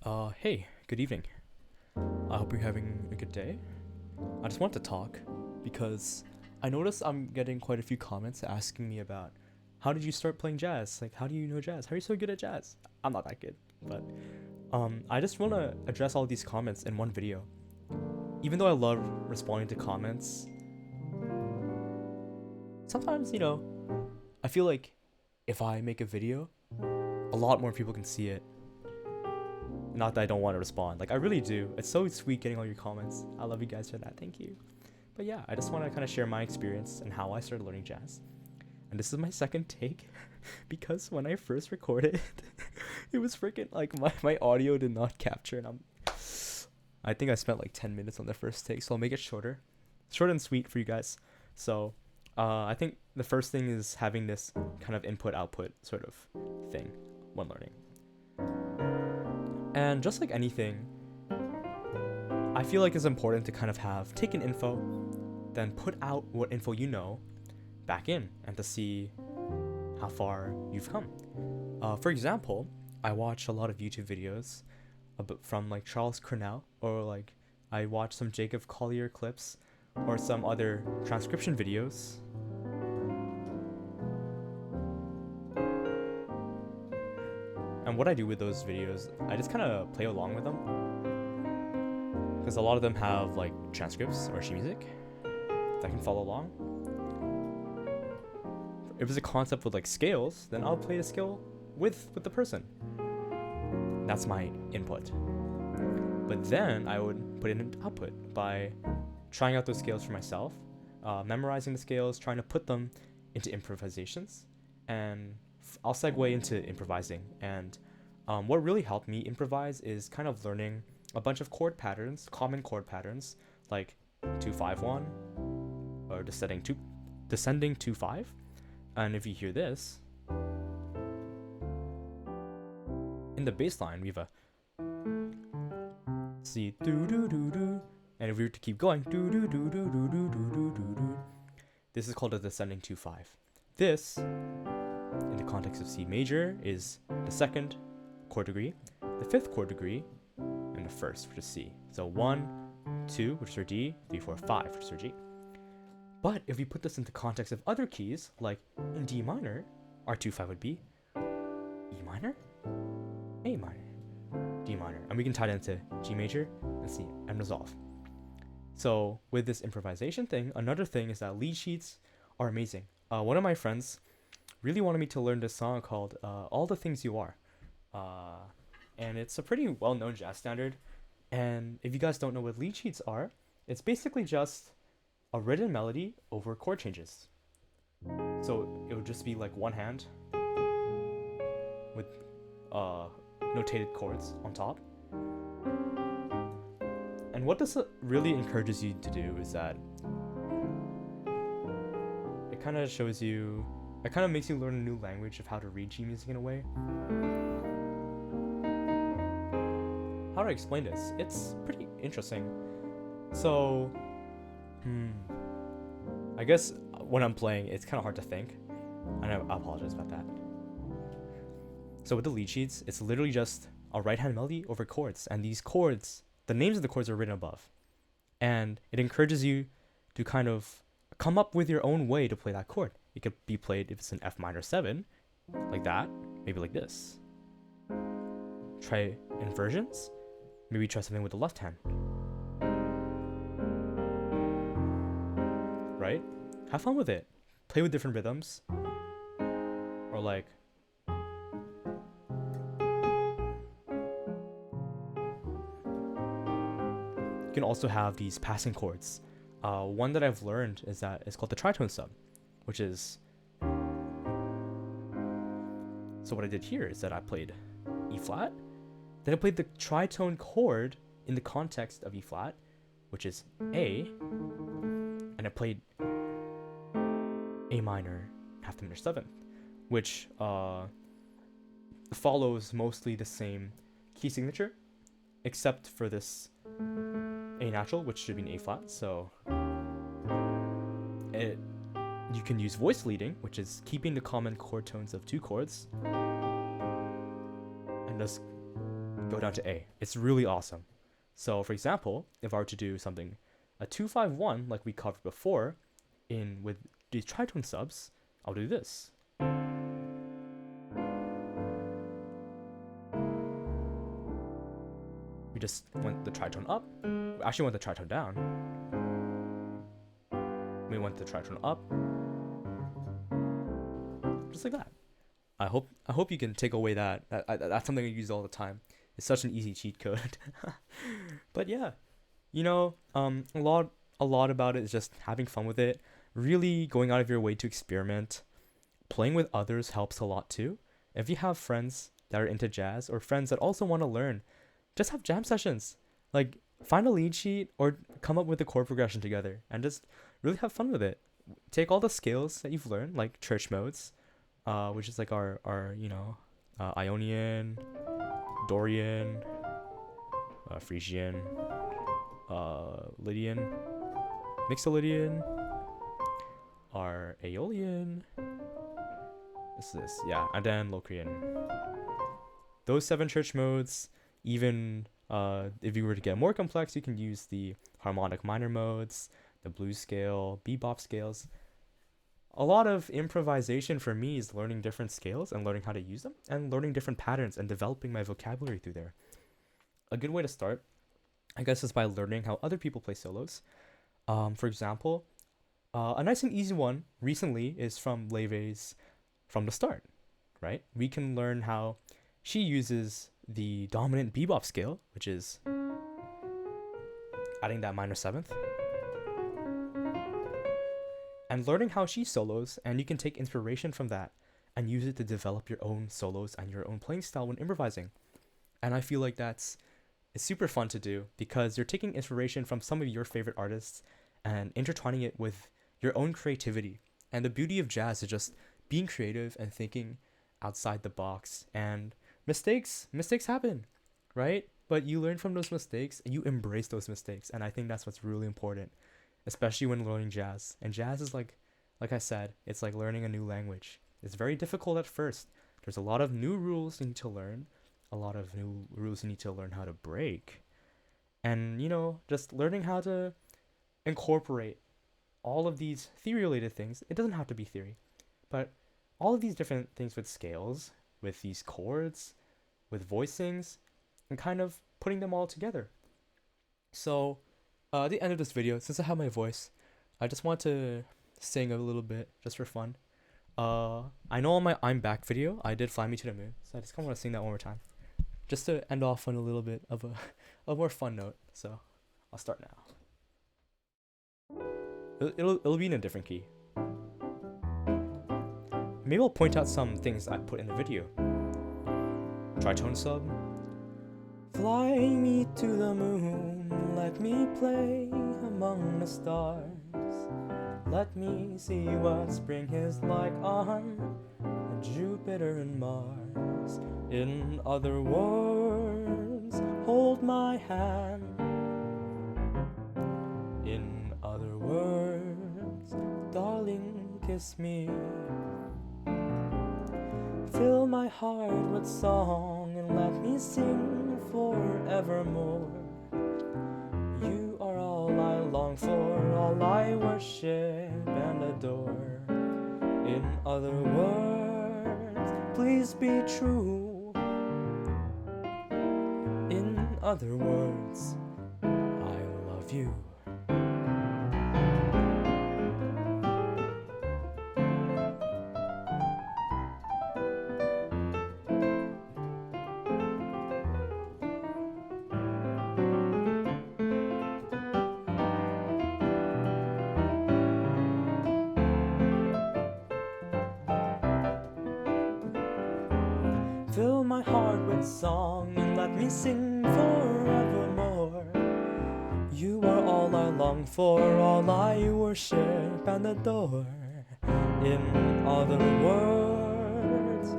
Hey, good evening. I hope you're having a good day. I just want to talk because I noticed I'm getting quite a few comments asking me about how did you start playing jazz? Like, how do you know jazz? How are you so good at jazz? I'm not that good, but I just want to address all these comments in one video. Even though I love responding to comments, sometimes, I feel like if I make a video, a lot more people can see it. Not that I don't want to respond. Like, I really do. It's so sweet getting all your comments. I love you guys for that. Thank you. But yeah, I just want to kind of share my experience and how I started learning jazz. And this is my second take because when I first recorded, it was freaking like my audio did not capture. And I think I spent like 10 minutes on the first take. So I'll make it shorter. Short and sweet for you guys. So I think the first thing is having this kind of input output sort of thing when learning. And just like anything, I feel like it's important to kind of have taken info, then put out what info you know back in and to see how far you've come. For example, I watch a lot of YouTube videos from like Charles Cornell, or like I watch some Jacob Collier clips or some other transcription videos. And what I do with those videos, I just kind of play along with them because a lot of them have like transcripts or sheet music that I can follow along. If it's a concept with like scales, then I'll play the scale with the person. That's my input. But then I would put in an output by trying out those scales for myself, memorizing the scales, trying to put them into improvisations, and I'll segue into improvising. And what really helped me improvise is kind of learning a bunch of chord patterns, common chord patterns, like 2-5-1 or descending 2-5. And if you hear this, in the bass line we have a C do do do do, and if we were to keep going do do do do do do do do do do, this is called a descending 2-5. This, in the context of C major, is the second chord degree, the fifth chord degree, and the first, which is C. So 1, 2, which is for D, 3, 4, 5, which is for G. But if we put this into context of other keys, like in D minor, our 2-5 would be E minor, A minor, D minor, and we can tie it into G major and C and resolve. So with this improvisation thing, another thing is that lead sheets are amazing. One of my friends really wanted me to learn this song called All the Things You Are. And it's a pretty well-known jazz standard. And if you guys don't know what lead sheets are, it's basically just a written melody over chord changes. So it would just be like one hand with notated chords on top. And what this really encourages you to do is that it kind of shows you, it kind of makes you learn a new language of how to read G music in a way. How do I explain this? It's pretty interesting. So, I guess when I'm playing, it's kind of hard to think, and I apologize about that. So with the lead sheets, it's literally just a right-hand melody over chords, and these chords, the names of the chords are written above, and it encourages you to kind of come up with your own way to play that chord. It could be played if it's an F minor 7, like that, maybe like this. Try inversions, maybe try something with the left hand. Right? Have fun with it. Play with different rhythms. Or like you can also have these passing chords. One that I've learned is that it's called the tritone sub, which is, so what I did here is that I played E flat, then I played the tritone chord in the context of E flat, which is A, and I played A minor half the minor 7th, which follows mostly the same key signature, except for this A natural, which should be an A flat. So you can use voice leading, which is keeping the common chord tones of two chords, and just go down to A. It's really awesome. So for example, if I were to do something, a 2-5-1 like we covered before, with these tritone subs, I'll do this. We just went the tritone up. We actually went the tritone down. We went the tritone up. Just like that. I hope you can take away that. That's something I use all the time. It's such an easy cheat code. But yeah, you know, a lot about it is just having fun with it. Really going out of your way to experiment. Playing with others helps a lot too. If you have friends that are into jazz or friends that also want to learn, just have jam sessions. Like find a lead sheet or come up with a chord progression together and just really have fun with it. Take all the scales that you've learned, like church modes, which is like our Ionian, Dorian, Frisian, Lydian, Mixolydian, our Aeolian. This, yeah, and then Locrian. Those 7 church modes. Even if you were to get more complex, you can use the harmonic minor modes, the blues scale, bebop scales. A lot of improvisation for me is learning different scales and learning how to use them and learning different patterns and developing my vocabulary through there. A good way to start, I guess, is by learning how other people play solos. For example, a nice and easy one recently is from Leve's From the Start, right? We can learn how she uses the dominant bebop scale, which is adding that minor 7th, and learning how she solos, and you can take inspiration from that and use it to develop your own solos and your own playing style when improvising. And I feel like it's super fun to do because you're taking inspiration from some of your favorite artists and intertwining it with your own creativity. And the beauty of jazz is just being creative and thinking outside the box. And mistakes happen, right? But you learn from those mistakes and you embrace those mistakes. And I think that's what's really important, especially when learning jazz. And jazz is like I said, it's like learning a new language. It's very difficult at first. There's a lot of new rules you need to learn, a lot of new rules you need to learn how to break. And, just learning how to incorporate all of these theory-related things. It doesn't have to be theory, but all of these different things with scales, with these chords, with voicings, and kind of putting them all together. So, at the end of this video, since I have my voice, I just want to sing a little bit just for fun. I know on my I'm Back video, I did Fly Me to the Moon, so I just kind of want to sing that one more time, just to end off on a little bit of a more fun note. So, I'll start now. It'll be in a different key. Maybe I'll point out some things I put in the video. Tritone sub. Fly me to the moon, let me play among the stars. Let me see what spring is like on Jupiter and Mars. In other words, hold my hand. In other words, darling, kiss me. Fill my heart with song and let me sing forevermore. You are all I long for, all I worship and adore. In other words, please be true. In other words, I love you. Fill my heart with song and let me sing forevermore. You are all I long for, all I worship and adore. In other words,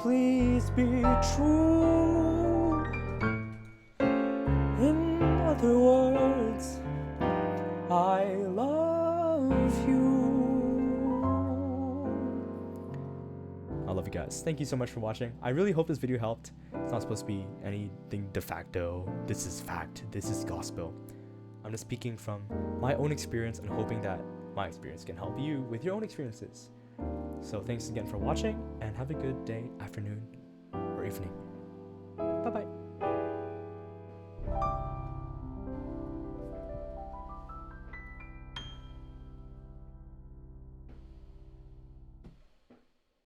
please be true. In other words, I love you. I love love you guys. Thank you so much for watching. I really hope this video helped. It's not supposed to be anything de facto. This is fact. This is gospel. I'm just speaking from my own experience and hoping that my experience can help you with your own experiences. So thanks again for watching, and have a good day, afternoon, or evening. Bye bye.